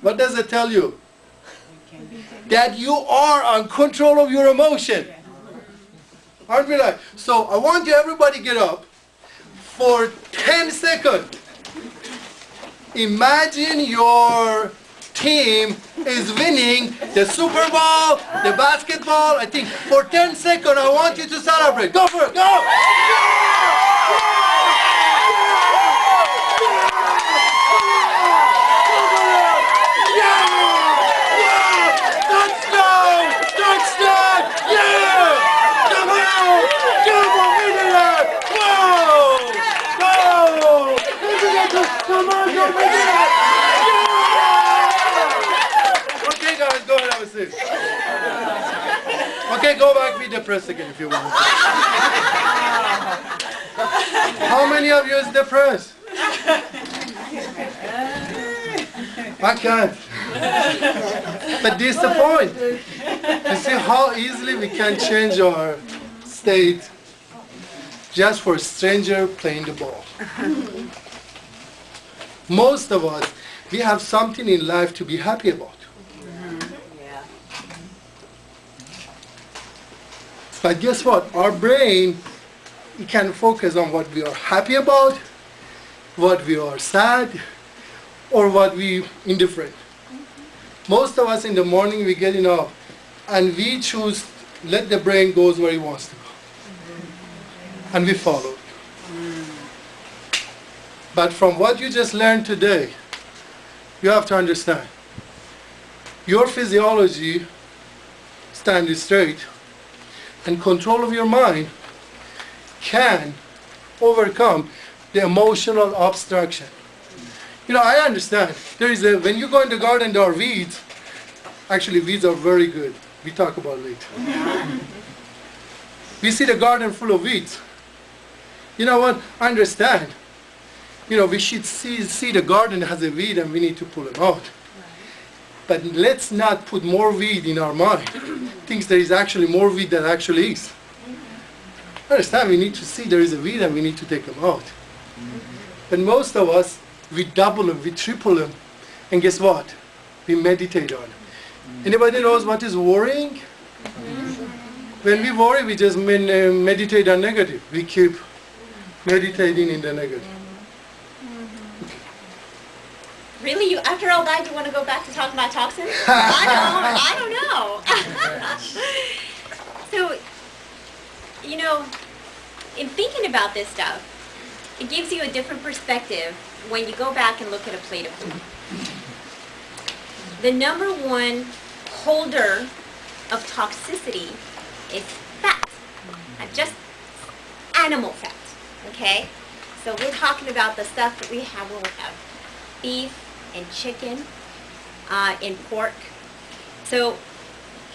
What does it tell you? That you are on control of your emotion. Aren't we right? So I want you everybody get up for 10 seconds. Imagine your team is winning the Super Bowl, the basketball. I think for 10 seconds I want you to celebrate. Go for it. Go! Okay, guys, go ahead, have a seat. Okay, go back, be depressed again if you want. How many of you is depressed? I can't. But this is the point. You see how easily we can change our state just for a stranger playing the ball. Most of us, we have something in life to be happy about. But guess what? Our brain, it can focus on what we are happy about, what we are sad, or what we indifferent. Most of us in the morning we get up and we choose, let the brain goes where it wants to go. And we follow. But from what you just learned today, you have to understand, your physiology standing straight and control of your mind can overcome the emotional obstruction. You know, I understand. When you go in the garden, there are weeds. Actually, weeds are very good. We talk about it later. We see the garden full of weeds. You know what? I understand. You know, we should see the garden has a weed and we need to pull them out. But let's not put more weed in our mind. Thinks there is actually more weed than actually is. I understand we need to see there is a weed and we need to take them out. But most of us, we double them, we triple them. And guess what? We meditate on it. Anybody knows what is worrying? When we worry, we just meditate on negative. We keep meditating in the negative. Really? After all that, you want to go back to talking about toxins? I don't know. So, you know, in thinking about this stuff, it gives you a different perspective when you go back and look at a plate of food. The number one holder of toxicity is fat, not just animal fat, okay? So we're talking about the stuff that we have. We'll have beef and chicken and pork. So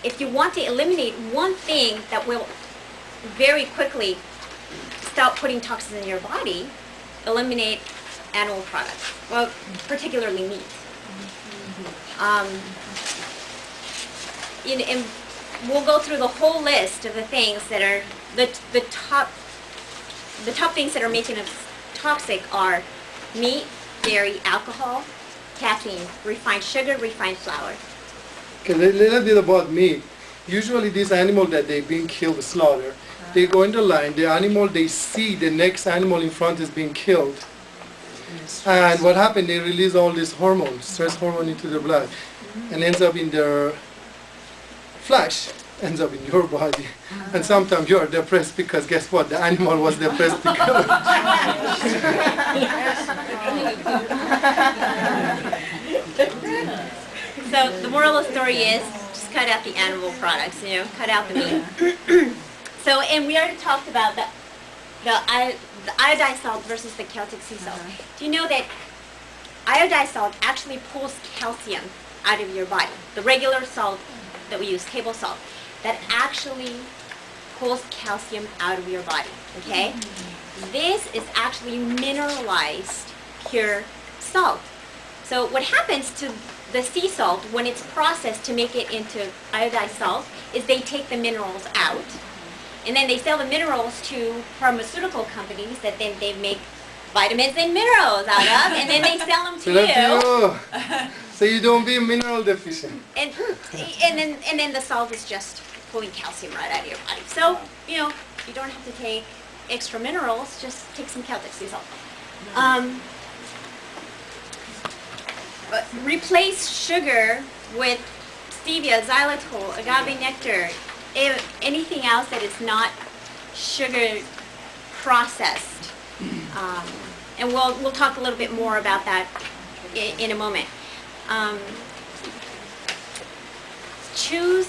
if you want to eliminate one thing that will very quickly stop putting toxins in your body, eliminate animal products, well, particularly meat. And we'll go through the whole list of the things that are the top things that are making us toxic are meat, dairy, alcohol, caffeine, refined sugar, refined flour. Okay, a little bit about meat. Usually these animals that they've been killed, slaughtered, they go in the line, the animal, they see the next animal in front is being killed. And what happened, they release all these hormones, stress hormone into the blood, and ends up in their flesh, ends up in your body. And sometimes you are depressed because guess what, the animal was depressed to kill it. So the moral of the story is, just cut out the animal products, cut out the meat. So, and we already talked about the iodized salt versus the Celtic sea salt. Do you know that iodized salt actually pulls calcium out of your body? The regular salt that we use, table salt, that actually pulls calcium out of your body, okay? This is actually mineralized pure salt. So what happens to the sea salt when it's processed to make it into iodized salt is they take the minerals out, and then they sell the minerals to pharmaceutical companies that then they make vitamins and minerals out of, and then they sell them to you. so you don't be mineral deficient. And then the salt is just pulling calcium right out of your body. So, you know, you don't have to take extra minerals, just take some Celtic sea salt. But replace sugar with stevia, xylitol, agave nectar, anything else that is not sugar processed. And we'll talk a little bit more about that in a moment. Choose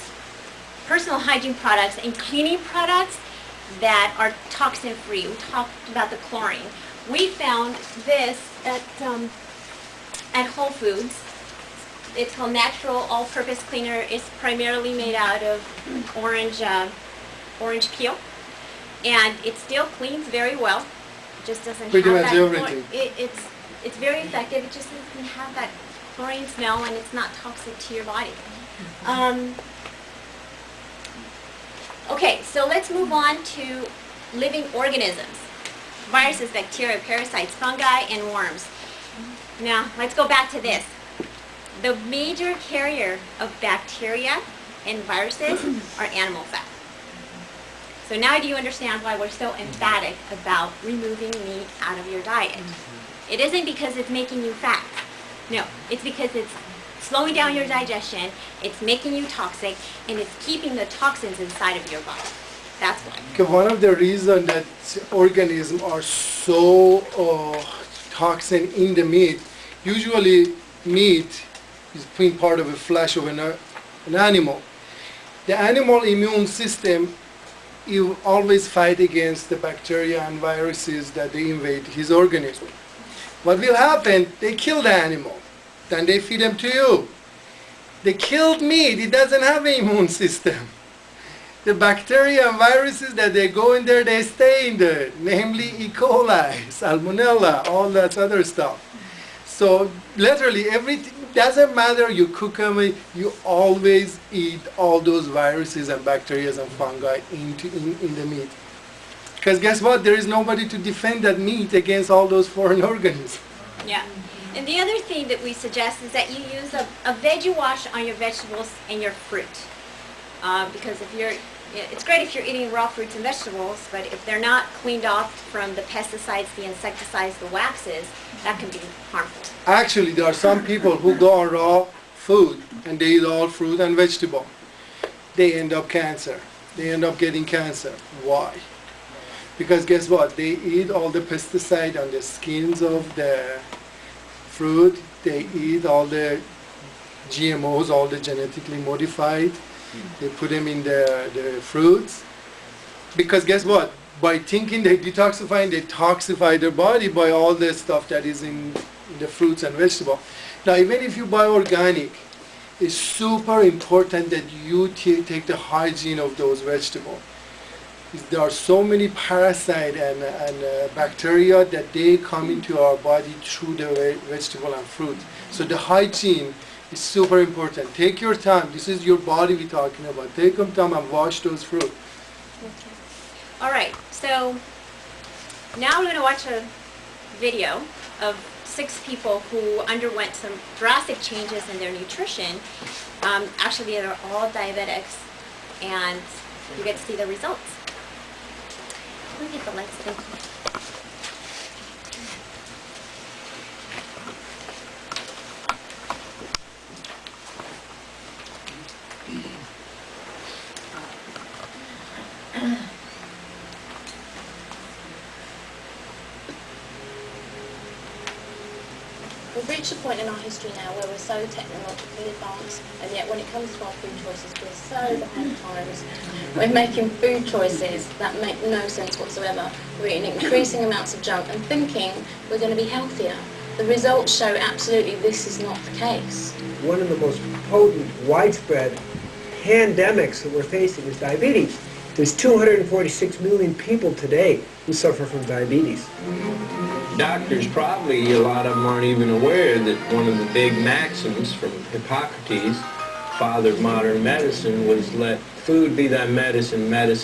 personal hygiene products and cleaning products that are toxin free. We talked about the chlorine. We found this at Whole Foods. It's called Natural All-Purpose Cleaner. It's primarily made out of orange peel, and it still cleans very well. It just doesn't Pretty have much that everything. It's very effective. It just doesn't have that chlorine smell, and it's not toxic to your body. Okay, so let's move on to living organisms. Viruses, bacteria, parasites, fungi, and worms. Now, let's go back to this. The major carrier of bacteria and viruses are animal fat. So now do you understand why we're so emphatic about removing meat out of your diet? It isn't because it's making you fat. No, it's because it's slowing down your digestion, it's making you toxic, and it's keeping the toxins inside of your body. That's why. Okay, one of the reasons that organisms are so toxin in the meat, usually meat is being part of the flesh of an animal. The animal immune system, you always fight against the bacteria and viruses that they invade his organism. What will happen? They kill the animal. Then they feed them to you. The killed meat, it doesn't have an immune system. The bacteria and viruses that they go in there, they stay in there, namely E. coli, salmonella, all that other stuff. So literally everything, doesn't matter you cook them, you always eat all those viruses and bacteria and fungi in the meat. Because guess what? There is nobody to defend that meat against all those foreign organisms. Yeah. And the other thing that we suggest is that you use a veggie wash on your vegetables and your fruit. Because it's great if you're eating raw fruits and vegetables, but if they're not cleaned off from the pesticides, the insecticides, the waxes, that can be harmful. Actually, there are some people who go on raw food and they eat all fruit and vegetable. They end up cancer. They end up getting cancer. Why? Because guess what? They eat all the pesticide on the skins of the fruit. They eat all the GMOs, all the genetically modified. They put them in the fruits. Because guess what? By thinking they detoxify, they toxify their body by all the stuff that is in the fruits and vegetables. Now, even if you buy organic, it's super important that you take the hygiene of those vegetables. There are so many parasites and bacteria that they come into our body through the vegetable and fruit. So the hygiene is super important. Take your time. This is your body we're talking about. Take some time and wash those fruit. Okay. All right. So now we're going to watch a video of 6 people who underwent some drastic changes in their nutrition. Actually, they're all diabetics, and you get to see the results. Let me get the lights. Thank you. We've reached a point in our history now where we're so technologically advanced, and yet when it comes to our food choices, we're so behind times. We're making food choices that make no sense whatsoever. We're eating increasing amounts of junk and thinking we're going to be healthier. The results show absolutely this is not the case. One of the most potent, widespread pandemics that we're facing is diabetes. There's 246 million people today who suffer from diabetes. Doctors, probably a lot of them aren't even aware that one of the big maxims from Hippocrates, father of modern medicine, was let food be thy medicine, medicine